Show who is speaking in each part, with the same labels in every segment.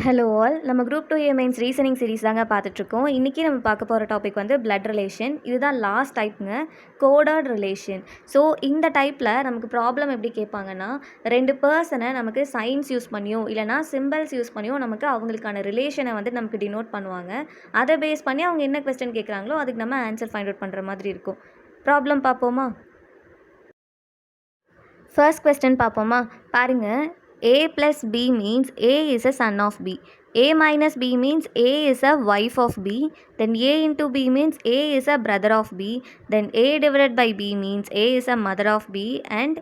Speaker 1: Hello all. நம்ம group 2A mains reasoning series தாங்க பார்த்துட்ருக்கோம். இன்றைக்கி நம்ம பார்க்க போகிற டாபிக் வந்து பிளட் ரிலேஷன். இதுதான் லாஸ்ட் டைப்புங்க, கோடட் ரிலேஷன். ஸோ இந்த டைப்பில் நமக்கு ப்ராப்ளம் எப்படி கேட்பாங்கன்னா, 2 பர்சனை நமக்கு சைன்ஸ் யூஸ் பண்ணியோ இல்லைனா சிம்பிள்ஸ் யூஸ் பண்ணியோ நமக்கு அவங்களுக்கான ரிலேஷனை வந்து நமக்கு டினோட் பண்ணுவாங்க. அதை பேஸ் பண்ணி அவங்க என்ன கொஸ்டின் கேட்குறாங்களோ அதுக்கு நம்ம ஆன்சர் ஃபைண்ட் அவுட் பண்ணுற மாதிரி இருக்கும். ப்ராப்ளம் பார்ப்போமா? ஃபர்ஸ்ட் கொஸ்டின் பார்ப்போமா? பாருங்கள், A plus B means A is a son of B. A minus B means A is a wife of B. Then A into B means A is a brother of B. Then A divided by B means A is a mother of B. And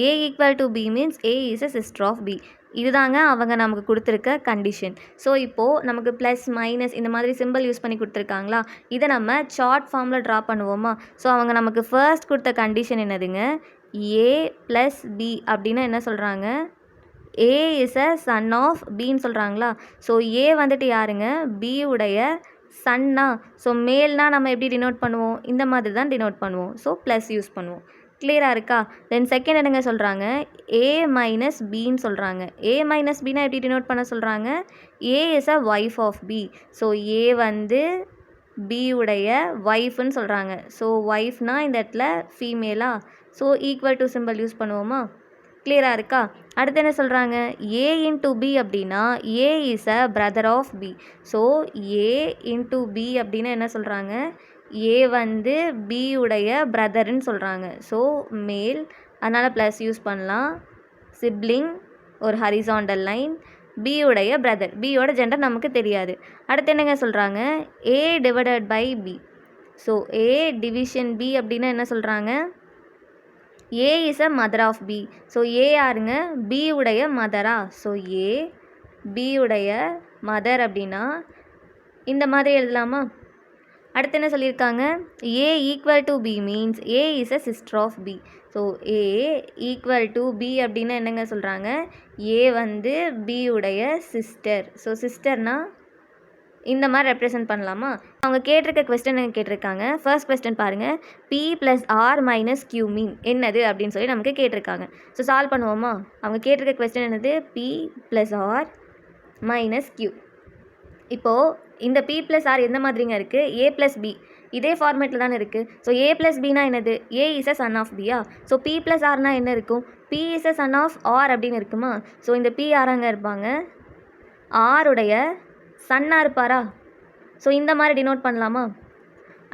Speaker 1: A equal to B means A is a sister of B. இதுதாங்க அவங்க நமக்கு கொடுத்துருக்க condition. So இப்போது நமக்கு plus minus இந்த மாதிரி simple use பண்ணி கொடுத்துருக்காங்களா, இதை நம்ம சார்ட் ஃபார்மில் ட்ரா பண்ணுவோமா? ஸோ அவங்க நமக்கு ஃபர்ஸ்ட் கொடுத்த கண்டிஷன் என்னதுங்க, A ப்ளஸ் B அப்படின்னா என்ன சொல்கிறாங்க, A is a son of Bன்னு சொல்கிறாங்களா. ஸோ A வந்துட்டு யாருங்க, B உடைய சன்னா. ஸோ மேல்னா நம்ம எப்படி டினோட் பண்ணுவோம், இந்த மாதிரி தான் டினோட் பண்ணுவோம். ஸோ ப்ளஸ் யூஸ் பண்ணுவோம். கிளியராக இருக்கா? தென் செகண்ட் என்னங்க சொல்கிறாங்க, A மைனஸ் Bன்னு சொல்கிறாங்க. A மைனஸ் Bனா எப்படி டினோட் பண்ண சொல்கிறாங்க, A is a wife of B. So A வந்து B உடைய ஒய்ஃப்னு சொல்கிறாங்க. ஸோ ஒய்ஃப்னா இந்த இடத்துல ஃபீமேலா. So equal to symbol use பண்ணுவோமா? கிளியராக இருக்கா? அடுத்து என்ன சொல்கிறாங்க, A இன்ட்டு B அப்படின்னா A is a brother of B. So A into B அப்படின்னா என்ன சொல்கிறாங்க, A வந்து B உடைய பிரதர்ன்னு சொல்கிறாங்க. ஸோ மேல், அதனால் ப்ளஸ் யூஸ் பண்ணலாம். சிப்ளிங், ஒரு ஹரிசாண்டல் லைன், B உடைய பிரதர். பியோட ஜெண்டர் நமக்கு தெரியாது. அடுத்து என்னங்க சொல்கிறாங்க, A divided by B. So A division B அப்படின்னா என்ன சொல்கிறாங்க, A is a mother of B. So A யாருங்க, B உடைய மதரா. ஸோ A B உடைய மதர் அப்படின்னா இந்த மாதிரி எழுதலாமா? அடுத்து என்ன சொல்லியிருக்காங்க, A equal to B means A is a sister of B. So A equal to B அப்படின்னா என்னங்க சொல்கிறாங்க, A வந்து B உடைய சிஸ்டர். ஸோ சிஸ்டர்னா இந்த மாதிரி ரெப்ரசன்ட் பண்ணலாமா? அவங்க கேட்டிருக்க கொஸ்டின் கேட்டிருக்காங்க. ஃபர்ஸ்ட் கொஸ்டின் பாருங்கள், P plus R minus Q mean என்னது அப்படின்னு சொல்லி நமக்கு கேட்டிருக்காங்க. ஸோ சால்வ் பண்ணுவோமா? அவங்க கேட்டிருக்க கொஸ்டின் என்னது, P plus R minus Q. இப்போது இந்த P ப்ளஸ் ஆர் எந்த மாதிரிங்க இருக்குது, A ப்ளஸ் B இதே ஃபார்மேட்டில் தானே இருக்குது. ஸோ A ப்ளஸ் பினா என்னது, A is a son of பியா. ஸோ P ப்ளஸ் ஆர்னா என்ன இருக்கும், P is a son of R அப்படின்னு இருக்குமா? ஸோ இந்த P யாராங்க இருப்பாங்க, ஆருடைய சன்னாக இருப்பாரா? ஸோ இந்த மாதிரி டினோட் பண்ணலாமா?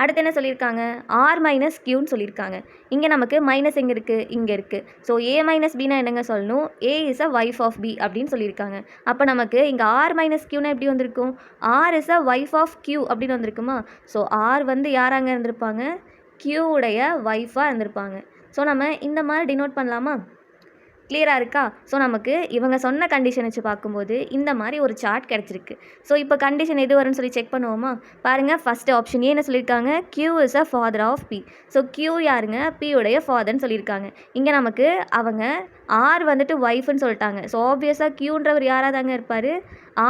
Speaker 1: அடுத்து என்ன சொல்லியிருக்காங்க, ஆர் மைனஸ் கியூன்னு சொல்லியிருக்காங்க. இங்கே நமக்கு மைனஸ் எங்கே இருக்குது, இங்கே இருக்குது. ஸோ A மைனஸ் பினா என்னங்க சொல்லணும், A is a wife of B அப்படின்னு சொல்லியிருக்காங்க. அப்போ நமக்கு இங்கே ஆர் மைனஸ் கியூனா எப்படி வந்திருக்கும், R is a wife of Q அப்படின்னு வந்திருக்குமா? ஸோ ஆர் வந்து யாராங்க இருந்திருப்பாங்க, கியூ உடைய ஒய்ஃபாக இருந்திருப்பாங்க. ஸோ நம்ம இந்த மாதிரி டினோட் பண்ணலாமா? கிளியராக இருக்கா? ஸோ நமக்கு இவங்க சொன்ன கண்டிஷன் வச்சு பார்க்கும்போது இந்த மாதிரி ஒரு சார்ட் கிடச்சிருக்கு. ஸோ இப்போ கண்டிஷன் எது வரும்னு சொல்லி செக் பண்ணுவோமா? பாருங்கள், ஃபஸ்ட்டு ஆப்ஷன் என்ன சொல்லியிருக்காங்க, Q is a father of P. So Q யாருங்க, P உடைய ஃபாதர்னு சொல்லியிருக்காங்க. இங்கே நமக்கு அவங்க ஆர் வந்துட்டு ஒய்ஃப்னு சொல்லிட்டாங்க. ஸோ ஆப்வியஸாக Qன்றவர் யாராக தாங்க இருப்பார்,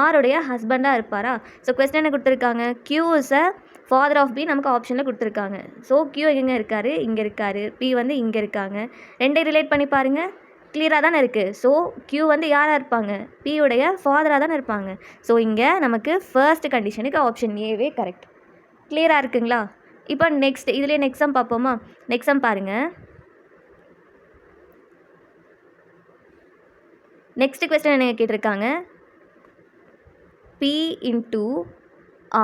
Speaker 1: ஆருடைய ஹஸ்பண்டாக இருப்பாரா? ஸோ கொஸ்டின் என்ன கொடுத்துருக்காங்க, Q is a father of P நமக்கு ஆப்ஷனில் கொடுத்துருக்காங்க. ஸோ Q எங்கே இருக்கார், இங்கே இருக்கார். P வந்து இங்கே இருக்காங்க. ரெண்டையும் ரிலேட் பண்ணி பாருங்கள், கிளியராக தானே இருக்குது. ஸோ Q வந்து யாராக இருப்பாங்க, P உடைய ஃபாதராக தானே இருப்பாங்க. ஸோ இங்கே நமக்கு ஃபர்ஸ்ட் கண்டிஷனுக்கு ஆப்ஷன் ஏவே கரெக்ட். கிளியராக இருக்குங்களா? இப்போ நெக்ஸ்ட் இதுலேயே நெக்ஸ்ட் சம் பார்ப்போமா? நெக்ஸ்ட் சம் பாருங்கள். நெக்ஸ்ட் கொஸ்டின் என்ன கேட்டிருக்காங்க, P into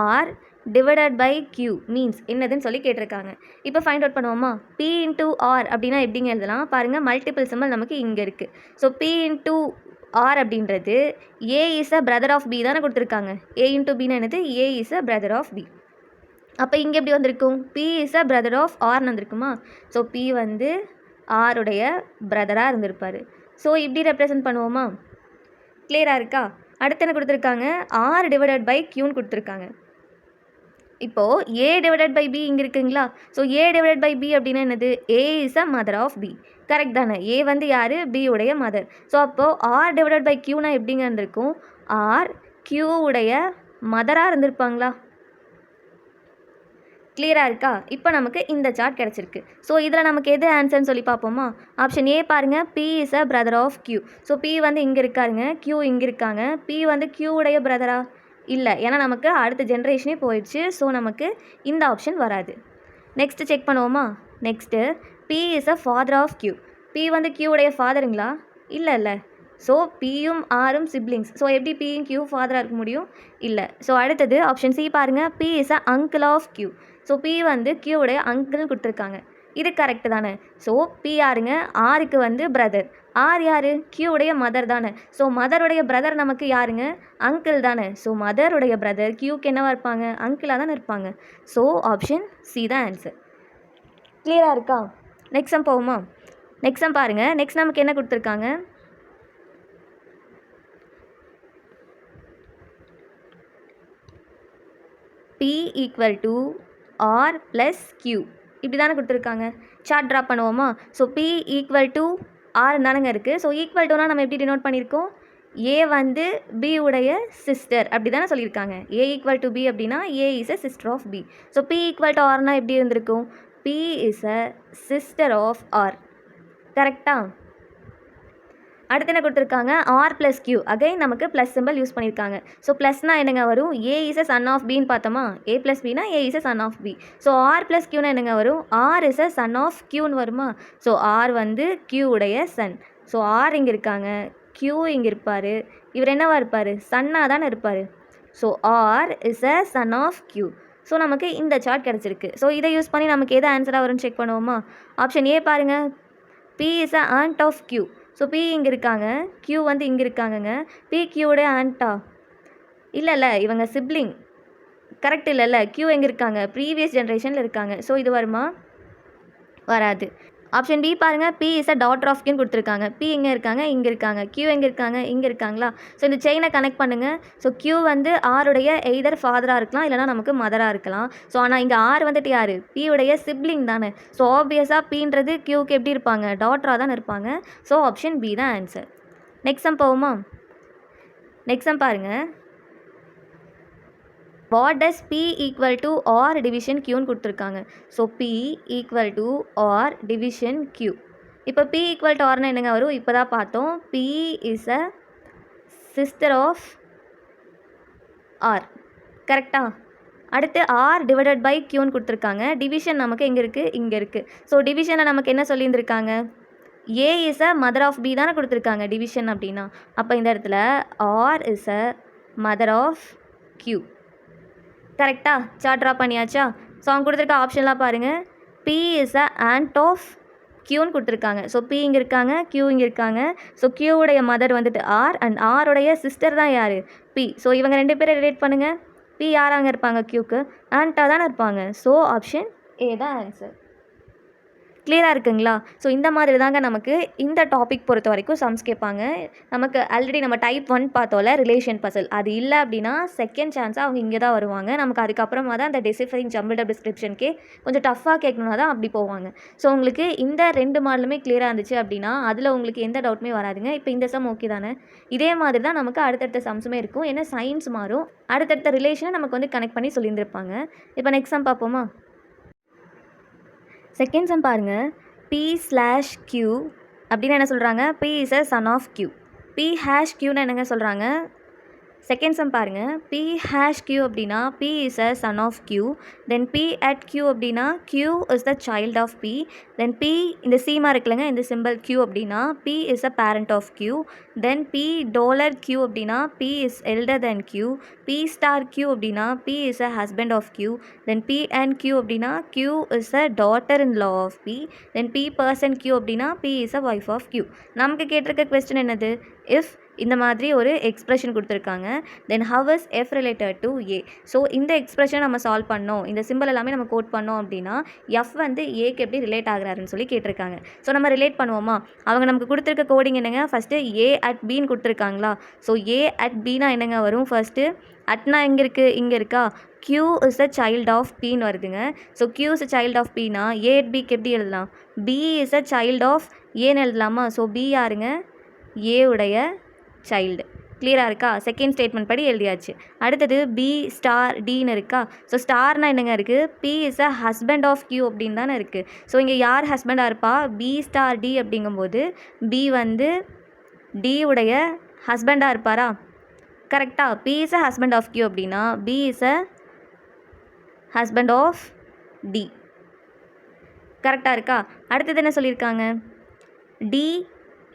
Speaker 1: R divided by Q means என்னதுன்னு சொல்லி கேட்டிருக்காங்க. இப்போ ஃபைண்ட் அவுட் பண்ணுவோமா? P இன்ட்டு ஆர் அப்படின்னா எப்படிங்க எழுதலாம் பாருங்கள், மல்டிபிள் சிம்பிள் நமக்கு இங்கே இருக்குது. ஸோ P இன்ட்டு ஆர் அப்படின்றது A is a brother of B தானே கொடுத்துருக்காங்க. A இன்ட்டு பின்னா என்னது, A is a brother of B. அப்போ இங்கே எப்படி வந்திருக்கும், P is a brother of ஆர்னு வந்திருக்குமா? ஸோ P வந்து ஆருடைய பிரதராக இருந்திருப்பார். ஸோ இப்படி ரெப்ரசன்ட் பண்ணுவோமா? கிளியராக இருக்கா? அடுத்து என்ன கொடுத்துருக்காங்க, ஆர் டிவைடட் பை கியூன்னு கொடுத்துருக்காங்க. இப்போது A டிவைடட் பை B இங்கே இருக்குங்களா? So A divided by B அப்படின்னா என்னது, A is a mother of B. Correct தானே? A வந்து யார், B உடைய மதர். ஸோ அப்போது ஆர் டிவைடட் பை கியூனா எப்படிங்க இருந்திருக்கும், ஆர் கியூ உடைய மதராக இருந்திருப்பாங்களா? கிளியராக இருக்கா? இப்போ நமக்கு இந்த சார்ட் கிடச்சிருக்கு. ஸோ இதில் நமக்கு எது ஆன்சர்னு சொல்லி பார்ப்போமா? ஆப்ஷன் ஏ பாருங்கள், B is a brother of Q. So P வந்து இங்கே இருக்காருங்க, கியூ இங்கே இருக்காங்க. பி வந்து கியூ உடைய பிரதரா? இல்லை, ஏன்னா நமக்கு அடுத்த ஜென்ரேஷனே போயிடுச்சு. ஸோ நமக்கு இந்த ஆப்ஷன் வராது. நெக்ஸ்ட்டு செக் பண்ணுவோமா? Next P is a father of Q. P வந்து கியூ உடைய ஃபாதருங்களா? இல்லை. ஸோ பியும் ஆரும் சிப்ளிங்ஸ். ஸோ எப்படி பியும் கியூ ஃபாதராக இருக்க முடியும்? இல்லை. ஸோ அடுத்தது ஆப்ஷன் சி பாருங்கள், B is a uncle of Q. So P வந்து கியூடைய அங்கிள்னு கொடுத்துருக்காங்க. இது கரெக்டு தானே? ஸோ பி யாருங்க? ஆருக்கு வந்து பிரதர். ஆர் யார்? கியூடைய மதர் தானே? ஸோ மதருடைய பிரதர் நமக்கு யாருங்க? அங்கிள் தானே? ஸோ மதருடைய பிரதர் கியூக்கு என்னவா இருப்பாங்க? அங்கிளாக தானே இருப்பாங்க. ஸோ ஆப்ஷன் சி தான் ஆன்சர். கிளியராக இருக்கா? நெக்ஸ்ட் சம் போவோமா? நெக்ஸ்ட் சம் பாருங்கள். நெக்ஸ்ட் நமக்கு என்ன கொடுத்துருக்காங்க? P equal to R plus Q இப்படி தானே கொடுத்துருக்காங்க. சார்ட் ட்ரா பண்ணுவோமா? So P equal to R தானேங்க இருக்குது. ஸோ ஈக்குவல் டுனா நம்ம எப்படி டினோட் பண்ணியிருக்கோம்? ஏ வந்து பி உடைய சிஸ்டர் அப்படி தானே சொல்லியிருக்காங்க. ஏ ஈக்குவல் டு பி அப்படின்னா A is a sister of B. So P equal to ஆர்னா எப்படி இருந்திருக்கும்? P is a sister of R. கரெக்டாக? அடுத்து என்ன கொடுத்துருக்காங்க? R plus Q. அகைன் நமக்கு ப்ளஸ் சிம்பிள் யூஸ் பண்ணியிருக்காங்க. ஸோ ப்ளஸ்னால் என்னங்க வரும்? A is a son of பின்னு பார்த்தோமா? ஏ ப்ளஸ் பினா A is a son of B. So R plus கியூனா என்னங்க வரும்? R is a son of கியூன்னு வருமா? ஸோ ஆர் வந்து கியூ உடைய சன். ஸோ ஆர் இங்கே இருக்காங்க, கியூ இங்கே இருப்பார். இவர் என்னவா இருப்பார்? சன்னாக தானே இருப்பார். So R is a son of Q. So நமக்கு இந்த சார்ட் கிடச்சிருக்கு. ஸோ இதை யூஸ் பண்ணி நமக்கு எது ஆன்சராக வரும்னு செக் பண்ணுவோமா? ஆப்ஷன் ஏ பாருங்கள், B is a aunt of Q. So B இங்கே இருக்காங்க, கியூ வந்து இங்கே இருக்காங்கங்க. பி கியூடைய ஆண்டா? இல்லை, இவங்க சிப்ளிங். கரெக்ட் இல்லைல்ல? கியூ எங்கே இருக்காங்க? ப்ரீவியஸ் ஜென்ரேஷனில் இருக்காங்க. ஸோ இது வருமா? வராது. ஆப்ஷன் பி பாருங்கள், B is a daughter of கியூன்னு கொடுத்துருக்காங்க. பி எங்கே இருக்காங்க? இங்கே இருக்காங்க. கியூ எங்கே இருக்காங்க? இங்கே இருக்காங்களா? ஸோ இந்த செயினை கனெக்ட் பண்ணுங்கள். ஸோ கியூ வந்து ஆருடைய எய்தர் ஃபாதராக இருக்கலாம், இல்லைனா நமக்கு மதராக இருக்கலாம். ஸோ ஆனால் இங்கே ஆர் வந்துட்டு யார்? பி உடைய சிப்ளிங் தானே. ஸோ ஆப்வியஸாக பீன்றது கியூக்கு எப்படி இருப்பாங்க? டாட்டராக தானே இருப்பாங்க. ஸோ ஆப்ஷன் பி தான் ஆன்சர். நெக்ஸ்ட் சம் போவோமா? நெக்ஸ்ட் சம் பாருங்கள். What does P equal to R division கியூன்னு கொடுத்துருக்காங்க. ஸோ P equal to R division Q. இப்போ P ஈக்குவல் டு ஆர்னா என்னங்க வரும்? இப்போ தான் பார்த்தோம். P is a sister of R. கரெக்டா? அடுத்து ஆர் டிவைடட் பை கியூன்னு கொடுத்துருக்காங்க. டிவிஷன் நமக்கு எங்கே இருக்குது? இங்கே இருக்குது. ஸோ டிவிஷனில் நமக்கு என்ன சொல்லியிருந்திருக்காங்க? A is a mother of B தானே கொடுத்துருக்காங்க டிவிஷன் அப்படின்னா. அப்போ இந்த இடத்துல R is a mother of Q. கரெக்டாக? சார்ட் ட்ரா பண்ணியாச்சா? ஸோ அவங்க கொடுத்துருக்க ஆப்ஷன்லாம் பாருங்கள். B is a aunt of கியூன்னு கொடுத்துருக்காங்க. ஸோ பி இங்கே இருக்காங்க, கியூ இங்கே இருக்காங்க. ஸோ கியூவுடைய மதர் வந்துட்டு ஆர் அண்ட் ஆருடைய சிஸ்டர் தான் யார்? பி. ஸோ இவங்க ரெண்டு பேரை ரிலேட் பண்ணுங்கள். பி யாராங்க இருப்பாங்க? கியூக்கு ஆண்ட்டாக தானே இருப்பாங்க. ஸோ ஆப்ஷன் ஏ தான் ஆன்சர். கிளியராக இருக்குங்களா? ஸோ இந்த மாதிரி தாங்க நமக்கு இந்த டாபிக் பொறுத்த வரைக்கும் சம்ஸ் கேட்பாங்க. நமக்கு ஆல்ரெடி நம்ம டைப் 1 பார்த்தோம்ல, ரிலேஷன் பசில். அது இல்லை அப்படின்னா செகண்ட் சான்ஸாக அவங்க இங்கே தான் வருவாங்க. நமக்கு அதுக்கப்புறமா தான் அந்த டெசிஃபரிங் ஜம்பிள்ட் அப் டிஸ்கிரிப்ஷனுக்கே கொஞ்சம் டஃப்பாக கேட்கணுன்னா தான் அப்படி போவாங்க. ஸோ உங்களுக்கு இந்த 2 மாடலுமே கிளியராக இருந்துச்சு அப்படின்னா அதில் உங்களுக்கு எந்த டவுட்டுமே வராதுங்க. இப்போ இந்த சம் ஓகே தானே? இதே மாதிரி தான் நமக்கு அடுத்தடுத்த சம்ஸுமே இருக்கும். ஏன்னா சயின்ஸ் மாறும், அடுத்தடுத்த ரிலேஷனை நமக்கு வந்து கனெக்ட் பண்ணி சொல்லியிருந்திருப்பாங்க. இப்போ நெக்ஸ்ட் சம் பார்ப்போமா? செகண்ட் சம் பாருங்கள். P/Q அப்படின்னு என்ன சொல்கிறாங்க? P is a son of Q. P#Qன்னு என்னங்க சொல்கிறாங்க? செகண்ட் சம் பாருங்கள். P#Q அப்படின்னா P is a son of Q. Then P@Q அப்படின்னா Q is the child of P. Then P இந்த சீமா இருக்குல்லங்க, இந்த சிம்பிள் Q அப்படின்னா P is a parent of Q. Then P$Q அப்படின்னா P is elder than Q. P*Q அப்படின்னா P is a husband of Q. Then P&Q அப்படின்னா Q is a daughter in law of P. Then P%Q அப்படின்னா P is a wife of Q. நமக்கு கேட்டிருக்க question என்னது? If இந்த மாதிரி ஒரு expression கொடுத்துருக்காங்க. Then how is F related to A. So இந்த எக்ஸ்பிரஷன் நம்ம சால்வ் பண்ணோம், இந்த சிம்பிள் எல்லாமே நம்ம கோட் பண்ணோம் அப்படின்னா எஃப் வந்து ஏக்கு எப்படி ரிலேட் ஆகிறாருன்னு சொல்லி கேட்டிருக்காங்க. ஸோ நம்ம ரிலேட் பண்ணுவோமா? அவங்க நமக்கு கொடுத்துருக்க கோடிங் என்னங்க? ஃபஸ்ட்டு A@Bன்னு கொடுத்துருக்காங்களா? ஸோ A@Bனா என்னங்க வரும்? ஃபஸ்ட்டு அட்னா எங்கே இருக்குது? இங்கே இருக்கா? Q is a child of Pன்னு வருதுங்க. So Q is a child of Pனா A@Bக்கு எப்படி எழுதலாம்? B is a child of ஏன்னு எழுதலாமா? ஸோ B யாருங்க? ஏ உடைய சைல்டு. கிளியராக இருக்கா? செகண்ட் ஸ்டேட்மெண்ட் படி எழுதியாச்சு. அடுத்தது பி ஸ்டார் டின்னு இருக்கா? ஸோ ஸ்டார்னா என்னங்க இருக்குது? B is a husband of Q அப்படின்னு தானே இருக்குது. ஸோ இங்கே யார் ஹஸ்பண்டாக இருப்பா? பி ஸ்டார் டி அப்படிங்கும்போது பி வந்து டி உடைய ஹஸ்பண்டாக இருப்பாரா? கரெக்டாக. B is a husband of Q அப்படின்னா B is a husband of D. கரெக்டாக இருக்கா? அடுத்தது என்ன சொல்லியிருக்காங்க? டி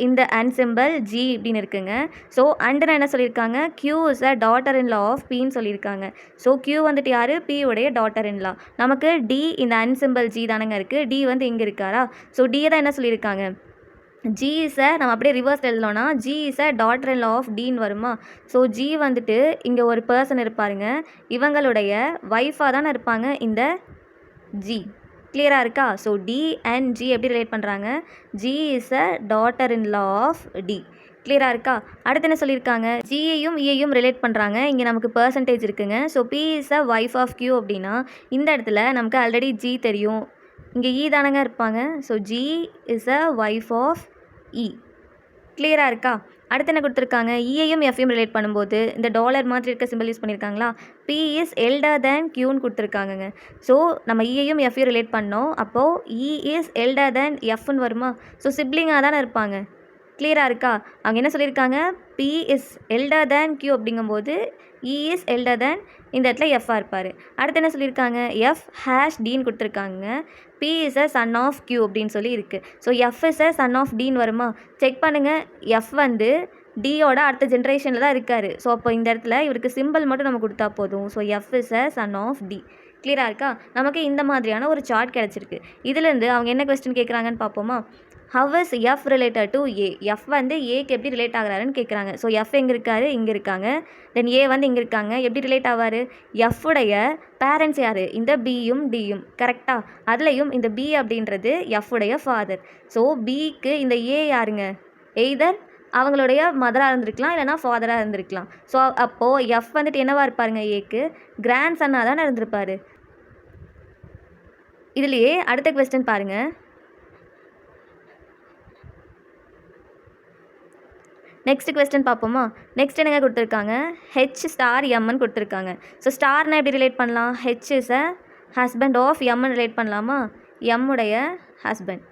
Speaker 1: இந்த அண்ட் சிம்பிள் ஜி இப்படின்னு இருக்குங்க. ஸோ அண்டுன்னு என்ன சொல்லியிருக்காங்க? Q is a daughter in law of பின்னு சொல்லியிருக்காங்க. ஸோ கியூ வந்துட்டு யார்? பி உடைய டாட்டர் இன் லா. நமக்கு டி இந்த அண்ட் சிம்பிள் ஜி தானங்க இருக்குது. டி வந்து இங்கே இருக்காரா? ஸோ டியை தான் என்ன சொல்லியிருக்காங்க? ஜி இஸ் அ நம்ம அப்படியே ரிவர்ஸ் எழுதலாம்னா G is a daughter in law of டின்னு வருமா? ஸோ ஜி வந்துட்டு இங்கே ஒரு பர்சன் இருப்பாருங்க. இவங்களுடைய ஒய்ஃபாக தானே இருப்பாங்க இந்த ஜி. கிளியராக இருக்கா? ஸோ டி அண்ட் ஜி எப்படி ரிலேட் பண்ணுறாங்க? G is a daughter in law of T. கிளியராக இருக்கா? அடுத்து என்ன சொல்லியிருக்காங்க? ஜியையும் இயையும் ரிலேட் பண்ணுறாங்க. இங்கே நமக்கு பர்சன்டேஜ் இருக்குங்க. So P is a wife of Q அப்படின்னா இந்த இடத்துல நமக்கு ஆல்ரெடி ஜி தெரியும். இங்கே இ தானங்க இருப்பாங்க. So G is a wife of E. கிளியராக இருக்கா? அடுத்து என்ன கொடுத்துருக்காங்க? இயையும் எஃப்ஐயும் ரிலேட் பண்ணும்போது இந்த டாலர் மாதிரி இருக்க சிம்பிள் யூஸ் பண்ணியிருக்காங்களா? பி இஸ் எல்டர் தேன் கியூன்னு கொடுத்துருக்காங்கங்க. ஸோ நம்ம இயையும் எஃப்ஐயும் ரிலேட் பண்ணோம். அப்போது இ இஸ் எல்டர் தேன் எஃப்னு வருமா? ஸோ சிப்ளிங்காக தானே இருப்பாங்க. கிளியராக இருக்கா? அவங்க என்ன சொல்லியிருக்காங்க? P is elder than Q அப்படிங்கும்போது இ இஸ் எல்டர் தேன் இந்த இடத்துல எஃப்ஆ இருப்பார். அடுத்து என்ன சொல்லியிருக்காங்க? எஃப் ஹேஷ் டின்னு கொடுத்துருக்காங்க. B is a son of Q அப்படின்னு சொல்லி இருக்குது. So F is a son of டின்னு வருமா? செக் பண்ணுங்கள். எஃப் வந்து டியோட அடுத்த ஜென்ரேஷனில் தான் இருக்கார். ஸோ அப்போ இந்த இடத்துல இவருக்கு சிம்பிள் மட்டும் நம்ம கொடுத்தா போதும். So F is a son of T. கிளியராக இருக்கா? நமக்கு இந்த மாதிரியான ஒரு சார்ட் கிடச்சிருக்கு. இதுலேருந்து அவங்க என்ன கொஸ்டின் கேட்குறாங்கன்னு பார்ப்போமா? How is F related to A? F வந்து ஏக்கு எப்படி ரிலேட் ஆகிறாருன்னு கேட்குறாங்க. ஸோ எஃப் எங்கே இருக்காரு? இங்கே இருக்காங்க. தென் ஏ வந்து இங்கே இருக்காங்க. எப்படி ரிலேட் ஆவார்? எஃப்வுடைய பேரண்ட்ஸ் யார்? இந்த பியும் டியும். கரெக்டாக? அதுலேயும் இந்த பி அப்படின்றது எஃப்வுடைய ஃபாதர். ஸோ பிக்கு இந்த ஏ யாருங்க? எய்தர் அவங்களுடைய மதராக இருந்திருக்கலாம், இல்லைனா ஃபாதராக இருந்திருக்கலாம். ஸோ அப்போது எஃப் வந்துட்டு என்னவாக இருப்பாருங்க? ஏக்கு கிராண்ட் சன்னாக தானே இருந்திருப்பார். இதுலேயே அடுத்த கொஸ்டின் பாருங்கள். நெக்ஸ்ட் கொஸ்டின் பார்ப்போமா? நெக்ஸ்ட் என்னங்க கொடுத்துருக்காங்க? ஹெச் ஸ்டார் எம்னு கொடுத்துருக்காங்க. ஸோ ஸ்டார்னா எப்படி ரிலேட் பண்ணலாம்? H is a husband of எம்னு ரிலேட் பண்ணலாமா? எம்முடைய ஹஸ்பண்ட்.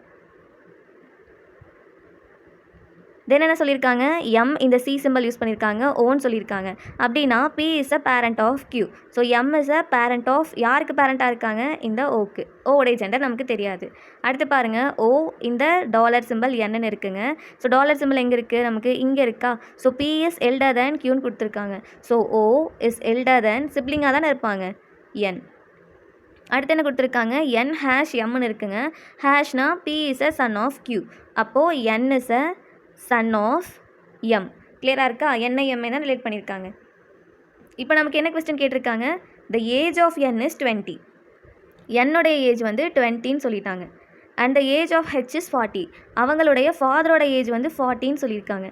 Speaker 1: தென் என்ன சொல்லியிருக்காங்க? எம் இந்த சி சிம்பிள் யூஸ் பண்ணியிருக்காங்க. ஓன்னு சொல்லியிருக்காங்க. அப்படின்னா B is a parent of Q. So M is a parent of யாருக்கு பேரண்ட்டாக இருக்காங்க? இந்த ஓக்கு. ஓடைய ஜெண்டர் நமக்கு தெரியாது. அடுத்து பாருங்கள். ஓ இந்த டாலர் சிம்பிள் என்னன்னு இருக்குங்க. ஸோ டாலர் சிம்பிள் எங்கே இருக்குது? நமக்கு இங்கே இருக்கா? So P is elder than கியூன்னு கொடுத்துருக்காங்க. ஸோ ஓ இஸ் எல்டர் தேன் சிப்ளிங்காக தானே இருப்பாங்க என். அடுத்து என்ன கொடுத்துருக்காங்க? என் ஹேஷ் எம்னு இருக்குங்க. ஹேஷ்னா B is a son of Q. அப்போது N is a son of M. கிளியராக இருக்கா? என்னை எம்ஐ தான் ரிலேட் பண்ணியிருக்காங்க. இப்போ நமக்கு என்ன கொஸ்டின் கேட்டிருக்காங்க? The age of N is 20. என்னுடைய ஏஜ் வந்து 20ன்னு சொல்லிட்டாங்க. And the age of H is 40. அவங்களுடைய ஃபாதரோட ஏஜ் வந்து 40ன்னு சொல்லியிருக்காங்க.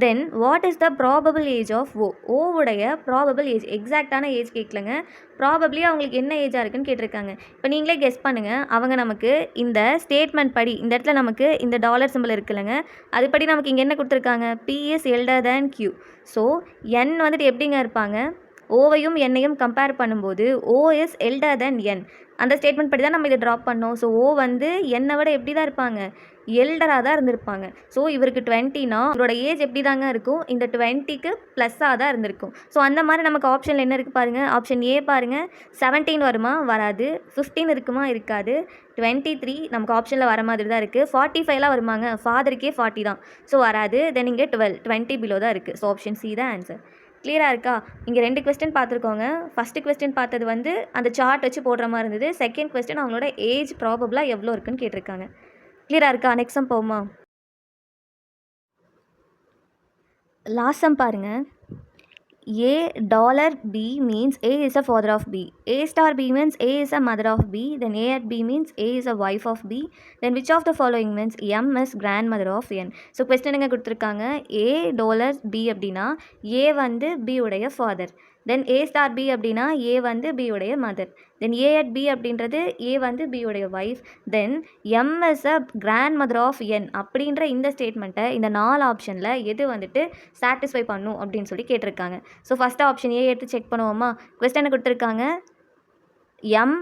Speaker 1: Then what is the probable age of O? ஓவுடைய ப்ராபபிள் ஏஜ், எக்ஸாக்டான ஏஜ் கேட்கலங்க. ப்ராபப்ளி அவங்களுக்கு என்ன ஏஜாக இருக்குன்னு கேட்டிருக்காங்க. இப்போ நீங்களே கெஸ் பண்ணுங்கள். அவங்க நமக்கு இந்த ஸ்டேட்மெண்ட் படி இந்த இடத்துல நமக்கு இந்த டாலர் சிம்பிள் இருக்குல்லங்க, அதுபடி நமக்கு இங்கே என்ன கொடுத்துருக்காங்க? B is elder than Q. So N வந்துட்டு எப்படிங்க இருப்பாங்க? ஓவையும் என்னையும் கம்பேர் பண்ணும்போது ஓ இஸ் எல்டர் தேன் என். அந்த ஸ்டேட்மெண்ட் படி தான் நம்ம இதை ட்ராப் பண்ணோம். ஸோ ஓ வந்து என்னை விட எப்படி தான் இருப்பாங்க? எல்டராக தான் இருந்திருப்பாங்க. ஸோ இவருக்கு 20னா இவரோட ஏஜ் எப்படி தாங்க இருக்கும்? இந்த 20க்கு ப்ளஸ்ஸாக தான் இருந்திருக்கும். ஸோ அந்த மாதிரி நமக்கு ஆப்ஷனில் என்ன இருக்குது பாருங்கள். ஆப்ஷன் ஏ பாருங்கள். 17 வருமா? வராது. 15 இருக்குமா? இருக்காது. 23 நமக்கு ஆப்ஷனில் வர மாதிரி தான் இருக்குது. 45லாம் வருமாங்க? ஃபாதருக்கே 40 தான். ஸோ வராது. தென் இங்கே 12, 20 பிலோ தான் இருக்குது. ஸோ ஆப்ஷன் சி தான் ஆன்சர். கிளியராக இருக்கா? இங்கே 2 கொஸ்டின் பார்த்துருக்கோங்க. ஃபஸ்ட்டு கொஸ்டின் பார்த்தது வந்து அந்த சார்ட் வச்சு போடுற மாதிரி இருந்தது. செகண்ட் கொஸ்டின் அவங்களோட ஏஜ் ப்ராபபிளாக எவ்வளோ இருக்குன்னு கேட்டிருக்காங்க. கிளியராக இருக்கா? நெக்ஸ்ட் சம் போகுமா? லாஸ்ட் சம் பாருங்கள். A dollar B means A is a father of B. A star B means A is a mother of B. Then A at B means A is a wife of B. Then which of the following means M is grandmother of N? So question எங்க கொடுத்துருக்காங்க? A dollar B அப்படின்னா A வந்து B உடைய father. Then A star B அப்படின்னா A வந்து B உடைய mother. Then A at B அப்படின்றது A வந்து பியோடைய wife. Then M is a grandmother of N அப்படின்ற இந்த ஸ்டேட்மெண்ட்டை இந்த 4 ஆப்ஷனில் எது வந்துட்டு சாட்டிஸ்ஃபை பண்ணும் அப்படின்னு சொல்லி கேட்டிருக்காங்க. ஸோ ஃபஸ்ட் ஆப்ஷன் ஏ எடுத்து செக் பண்ணுவோமா? கொஸ்டினை கொடுத்துருக்காங்க M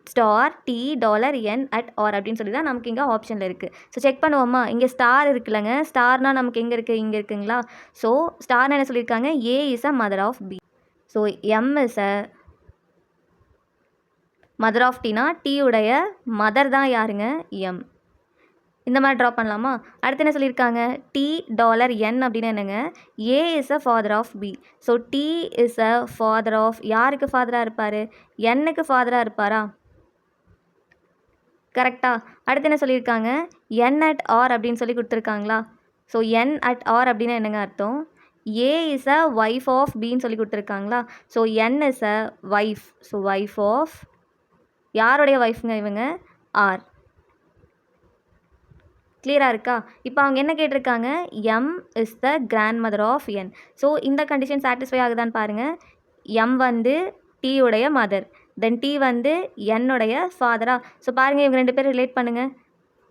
Speaker 1: star T dollar N at R அப்படின்னு சொல்லி தான் நமக்கு இங்கே ஆப்ஷனில் இருக்குது. ஸோ செக் பண்ணுவோமா? இங்கே ஸ்டார் இருக்குல்லங்க, ஸ்டார்னால் நமக்கு எங்கே இருக்குது? இங்கே இருக்குங்களா? ஸோ ஸ்டார்னு என்ன சொல்லியிருக்காங்க? A is a mother of B. So M is a mother of டீனா டீயுடைய மதர் தான் யாருங்க? எம். இந்த மாதிரி ட்ரா பண்ணலாமா? அடுத்து என்ன சொல்லியிருக்காங்க? டி டாலர் என் அப்படின்னு என்னங்க? A is a father of B. So D is a father of யாருக்கு ஃபாதராக இருப்பார்? என்னுக்கு ஃபாதராக இருப்பாரா? கரெக்டா? அடுத்து என்ன சொல்லியிருக்காங்க? என் அட் ஆர் அப்படின்னு சொல்லி கொடுத்துருக்காங்களா? ஸோ என் அட் ஆர் அப்படின்னா என்னங்க அர்த்தம்? A is a wife of பின்னு சொல்லி கொடுத்துருக்காங்களா? So N is a wife. So wife of யாருடைய ஒய்ஃப்ங்க இவங்க? ஆர். கிளியராக இருக்கா? இப்போ அவங்க என்ன கேட்டிருக்காங்க? M is the grandmother of N. So இந்த கண்டிஷன் சாட்டிஸ்ஃபை ஆகுதான்னு பாருங்கள். எம் வந்து டீயுடைய மதர், தென் டி வந்து என்னுடைய ஃபாதரா? ஸோ பாருங்கள், இவங்க 2 பேரும் ரிலேட் பண்ணுங்கள்.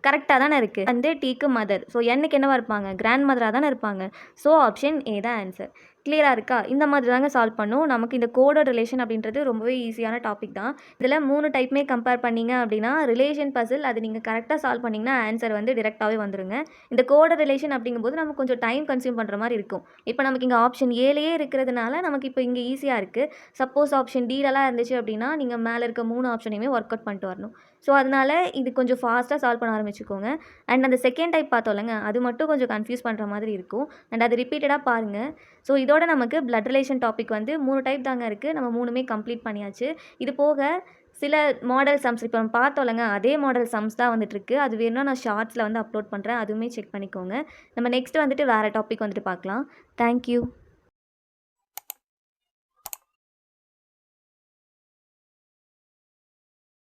Speaker 1: கரெக்டாக தானே இருக்குது. வந்து டீக்கு மதர். ஸோ என்னுக்கு என்னவா இருப்பாங்க? கிராண்ட் மதராக தானே இருப்பாங்க. ஸோ ஆப்ஷன் ஏ தான் ஆன்சர். கிளியராக இருக்கா? இந்த மாதிரி தாங்க சால்வ் பண்ணும். நமக்கு இந்த கோடட் ரிலேஷன் அப்படின்றது ரொம்பவே ஈஸியான டாபிக் தான். இதில் 3 டைப்புமே கம்பேர் பண்ணிங்க அப்படின்னா ரிலேஷன் பசில் அது நீங்கள் கரெக்டாக சால்வ் பண்ணிங்கன்னா ஆன்சர் வந்து டிரெக்டாகவே வந்துருங்க. இந்த கோடட் ரிலேஷன் அப்படிங்கும்போது நமக்கு கொஞ்சம் டைம் கன்சியூம் பண்ணுற மாதிரி இருக்கும். இப்போ நமக்கு இங்கே ஆப்ஷன் ஏலேயே இருக்கிறதுனால நமக்கு இப்போ இங்கே ஈஸியாக இருக்குது. சப்போஸ் ஆப்ஷன் டீலலாம் இருந்துச்சு அப்படின்னா நீங்கள் மேலே இருக்க 3 ஆப்ஷனையுமே ஒர்க் அவுட் பண்ணிட்டு வரணும். ஸோ அதனால் இது கொஞ்சம் ஃபாஸ்ட்டாக சால்வ் பண்ண ஆரம்பிச்சுக்கோங்க. அண்ட் அந்த செகண்ட் டைப் பார்த்தோம்லங்க, அது மட்டும் கொஞ்சம் கன்ஃபியூஸ் பண்ணுற மாதிரி இருக்கும். அண்ட் அது ரிப்பீட்டடாக பாருங்கள். ஸோ இதோட நமக்கு பிளட் ரிலேஷன் டாபிக் வந்து 3 டைப் தாங்க இருக்குது. நம்ம 3மே கம்ப்ளீட் பண்ணியாச்சு. இது போக சில மாடல் சம்ஸ் இப்போ நம்ம பார்த்தோம்லங்க, அதே மாடல் சம்ஸ் தான் வந்துட்டுருக்கு. அது வேணும்னா நான் ஷார்ட்ஸில் வந்து அப்லோட் பண்ணுறேன். அதுவுமே செக் பண்ணிக்கோங்க. நம்ம நெக்ஸ்ட் வந்துட்டு வேறு டாபிக் வந்துட்டு பார்க்கலாம். தேங்க்யூ.